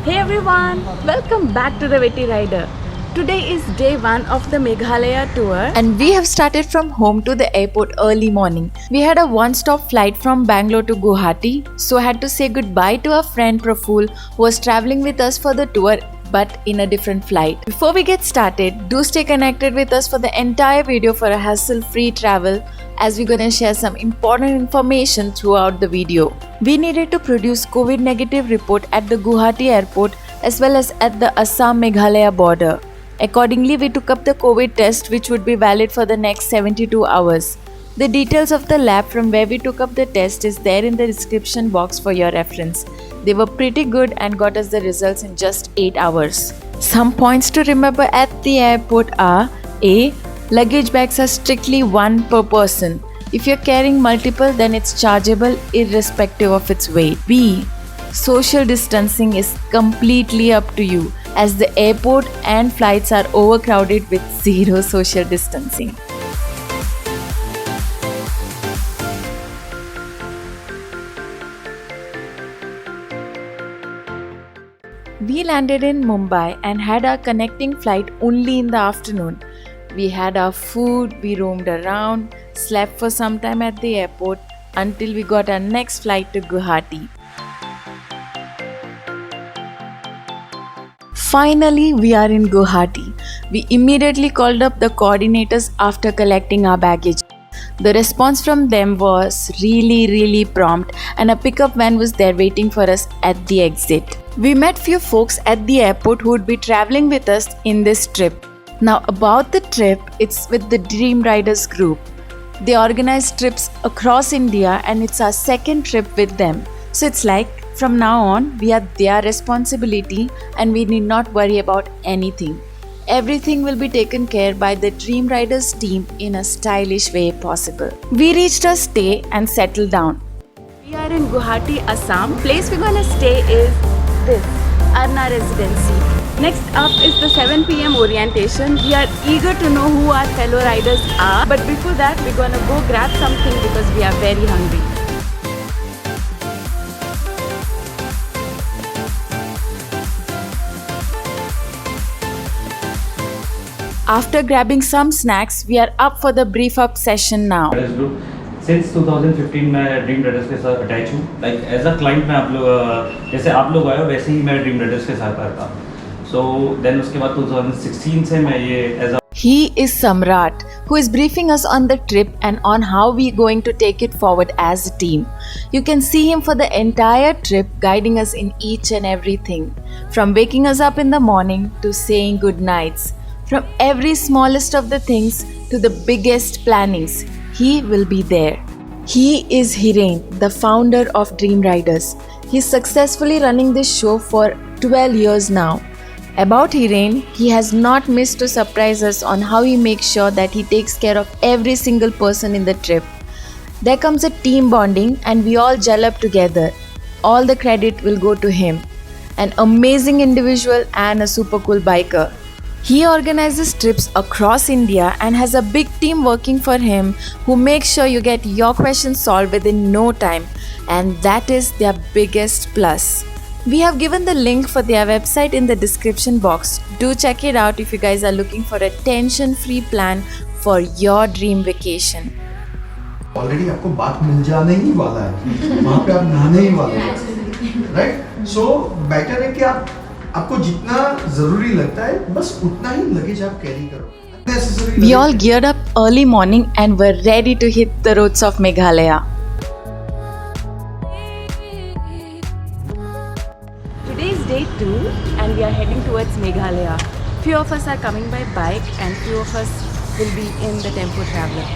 Hey everyone, welcome back to the Veti Rider. Today is day 1 of the Meghalaya tour. And we have started from home to the airport early morning. We had a one-stop flight from Bangalore to Guwahati, so I had to say goodbye to our friend Praful who was traveling with us for the tour but in a different flight. Before we get started, do stay connected with us for the entire video for a hassle-free travel as we're gonna share some important information throughout the video. We needed to produce COVID negative report at the Guwahati airport as well as at the Assam-Meghalaya border. Accordingly, we took up the COVID test which would be valid for the next 72 hours. The details of the lab from where we took up the test is there in the description box for your reference. They were pretty good and got us the results in just 8 hours. Some points to remember at the airport are A. Luggage bags are strictly one per person. If you're carrying multiple, then it's chargeable irrespective of its weight. B. Social distancing is completely up to you as the airport and flights are overcrowded with zero social distancing. We landed in Mumbai and had our connecting flight only in the afternoon. We had our food, we roamed around, slept for some time at the airport until we got our next flight to Guwahati. Finally, we are in Guwahati. We immediately called up the coordinators after collecting our baggage. The response from them was really prompt and a pickup van was there waiting for us at the exit. We met few folks at the airport who would be traveling with us in this trip. Now about the trip, it's with the Dream Riders group. They organize trips across India and it's our second trip with them. So it's like from now on, we are their responsibility and we need not worry about anything. Everything will be taken care by the Dream Riders team in a stylish way possible. We reached our stay and settled down. We are in Guwahati, Assam. Place we're gonna stay is this, Arna Residency. Next up is the 7 p.m. orientation. We are eager to know who our fellow riders are. But before that, we're gonna go grab something because we are very hungry. After grabbing some snacks, we are up for the brief up session now. Since 2015 मैं dream Riders के साथ attach हूँ. Like as a client मैं आप लोग जैसे आप लोग आए हो वैसे ही मैं ड्रीम राइडर्स के साथ आता. सो देन उसके बाद 2016 से मैं ये as a He is Samrat, who is briefing us on the trip and on how we're going to take it forward as a team. You can see him for the entire trip guiding us in each and everything. From waking us up in the morning to saying good nights. From every smallest of the things to the biggest plannings, he will be there. He is Hiren, the founder of Dream Riders. He's successfully running this show for 12 years now. About Hiren, he has not missed to surprise us on how he makes sure that he takes care of every single person in the trip. There comes a team bonding and we all gel up together. All the credit will go to him. An amazing individual and a super cool biker. He organizes trips across India and has a big team working for him who makes sure you get your questions solved within no time, and that is their biggest plus. We have given the link for their website in the description box. Do check it out if you guys are looking for a tension-free plan for your dream vacation. Already आपको बात मिल जाने ही वाला है, वहाँ पे आप नहाने ही वाले हैं, right? So better है कि आपको जितना जरूरी लगता है बस उतना ही लगेज आप कैरी करो. We all geared up early morning and were ready to hit the roads of Meghalaya. Today is day 2 and we are heading towards Meghalaya. Few of us are coming by bike and few of us will be in the tempo traveler.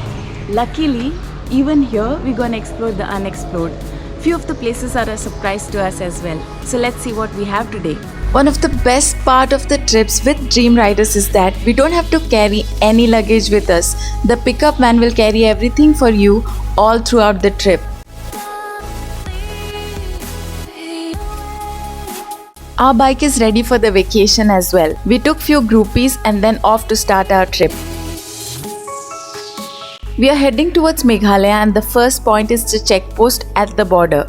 Luckily, even here we're gonna explore the unexplored. Few of the places are a surprise to us as well. So let's see what we have today. One of the best part of the trips with Dream Riders is that we don't have to carry any luggage with us. The pickup van will carry everything for you all throughout the trip. Our bike is ready for the vacation as well. We took few groupies and then off to start our trip. We are heading towards Meghalaya and the first point is the checkpost at the border.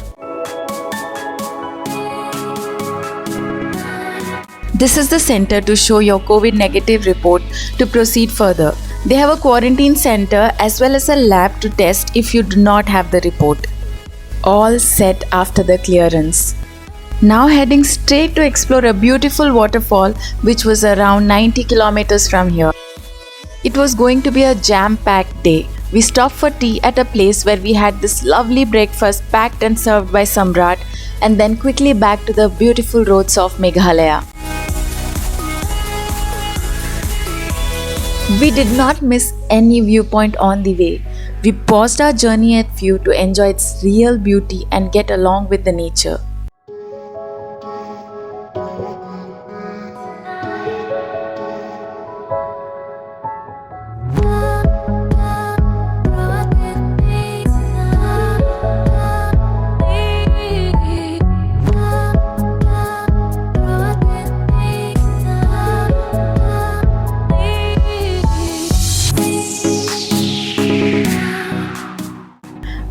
This is the center to show your COVID negative report to proceed further. They have a quarantine center as well as a lab to test if you do not have the report. All set after the clearance. Now heading straight to explore a beautiful waterfall which was around 90 kilometers from here. It was going to be a jam-packed day. We stopped for tea at a place where we had this lovely breakfast packed and served by Samrat, and then quickly back to the beautiful roads of Meghalaya. We did not miss any viewpoint on the way. We paused our journey at few to enjoy its real beauty and get along with the nature.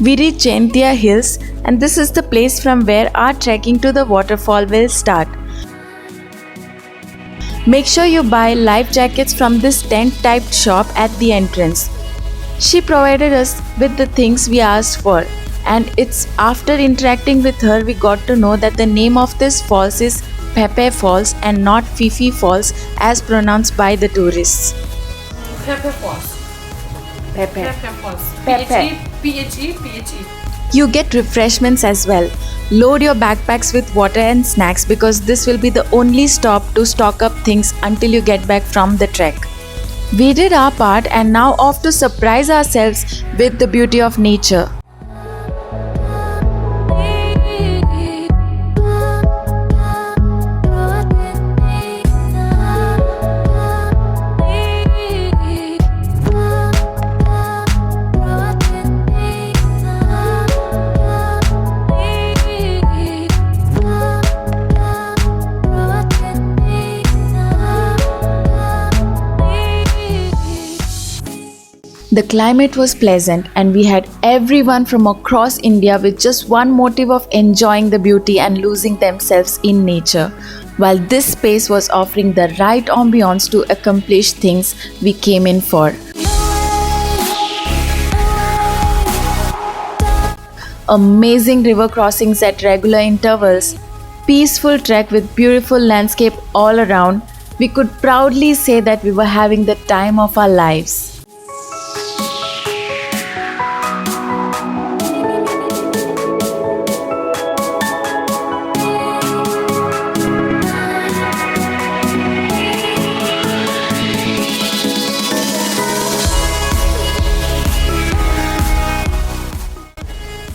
We reached Jaintia Hills, and this is the place from where our trekking to the waterfall will start. Make sure you buy life jackets from this tent-type shop at the entrance. She provided us with the things we asked for, and it's after interacting with her we got to know that the name of this falls is Pepe Falls and not Fifi Falls as pronounced by the tourists. Pepe Falls. Pepe. Pepe Falls. Pepe. P-H-E. You get refreshments as well. Load your backpacks with water and snacks because this will be the only stop to stock up things until you get back from the trek. We did our part and now off to surprise ourselves with the beauty of nature. The climate was pleasant and we had everyone from across India with just one motive of enjoying the beauty and losing themselves in nature, while this space was offering the right ambience to accomplish things we came in for. Amazing river crossings at regular intervals, peaceful trek with beautiful landscape all around, we could proudly say that we were having the time of our lives.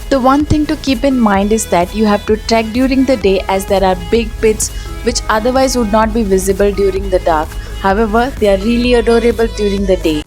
The one thing to keep in mind is that you have to trek during the day as there are big pits which otherwise would not be visible during the dark. However, they are really adorable during the day.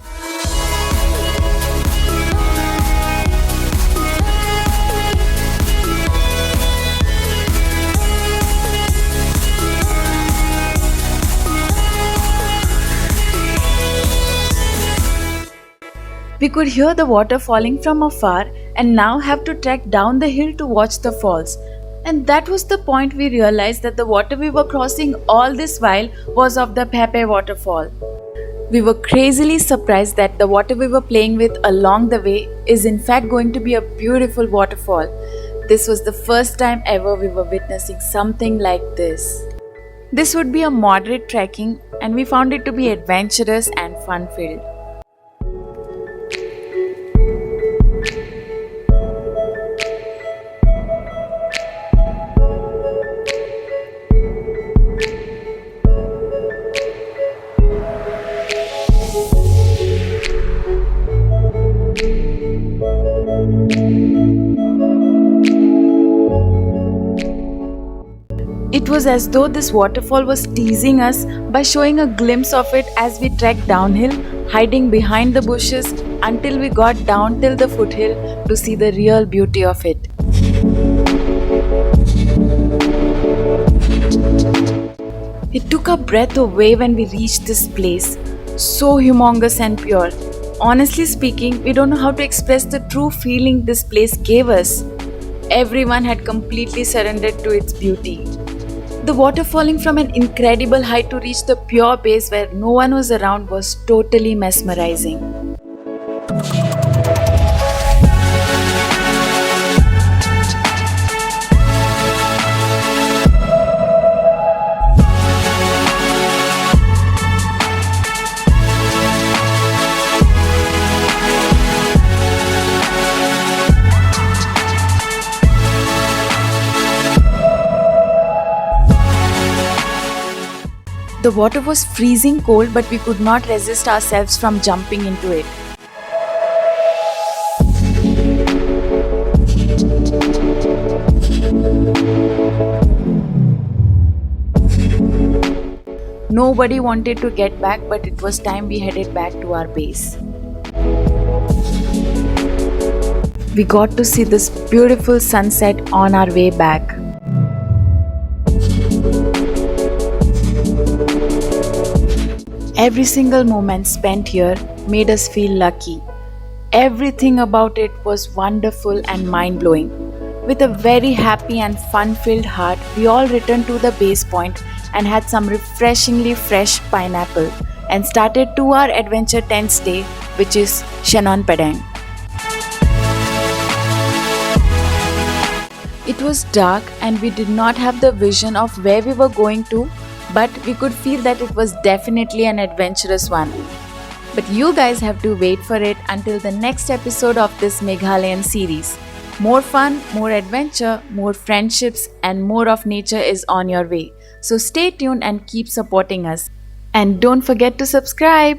We could hear the water falling from afar and now have to trek down the hill to watch the falls. And that was the point we realized that the water we were crossing all this while was of the Pepe waterfall. We were crazily surprised that the water we were playing with along the way is in fact going to be a beautiful waterfall. This was the first time ever we were witnessing something like this. This would be a moderate trekking and we found it to be adventurous and fun-filled. It was as though this waterfall was teasing us by showing a glimpse of it as we trekked downhill, hiding behind the bushes until we got down till the foothill to see the real beauty of it. It took our breath away when we reached this place, so humongous and pure. Honestly speaking, we don't know how to express the true feeling this place gave us. Everyone had completely surrendered to its beauty. The water falling from an incredible height to reach the pure base where no one was around was totally mesmerizing. The water was freezing cold, but we could not resist ourselves from jumping into it. Nobody wanted to get back, but it was time we headed back to our base. We got to see this beautiful sunset on our way back. Every single moment spent here made us feel lucky. Everything about it was wonderful and mind-blowing. With a very happy and fun-filled heart, we all returned to the base point and had some refreshingly fresh pineapple and started to our adventure 10th stay, which is Shannon Padang. It was dark and we did not have the vision of where we were going to, but we could feel that it was definitely an adventurous one. But you guys have to wait for it until the next episode of this Meghalayan series. More fun, more adventure, more friendships, and more of nature is on your way. So stay tuned and keep supporting us. And don't forget to subscribe.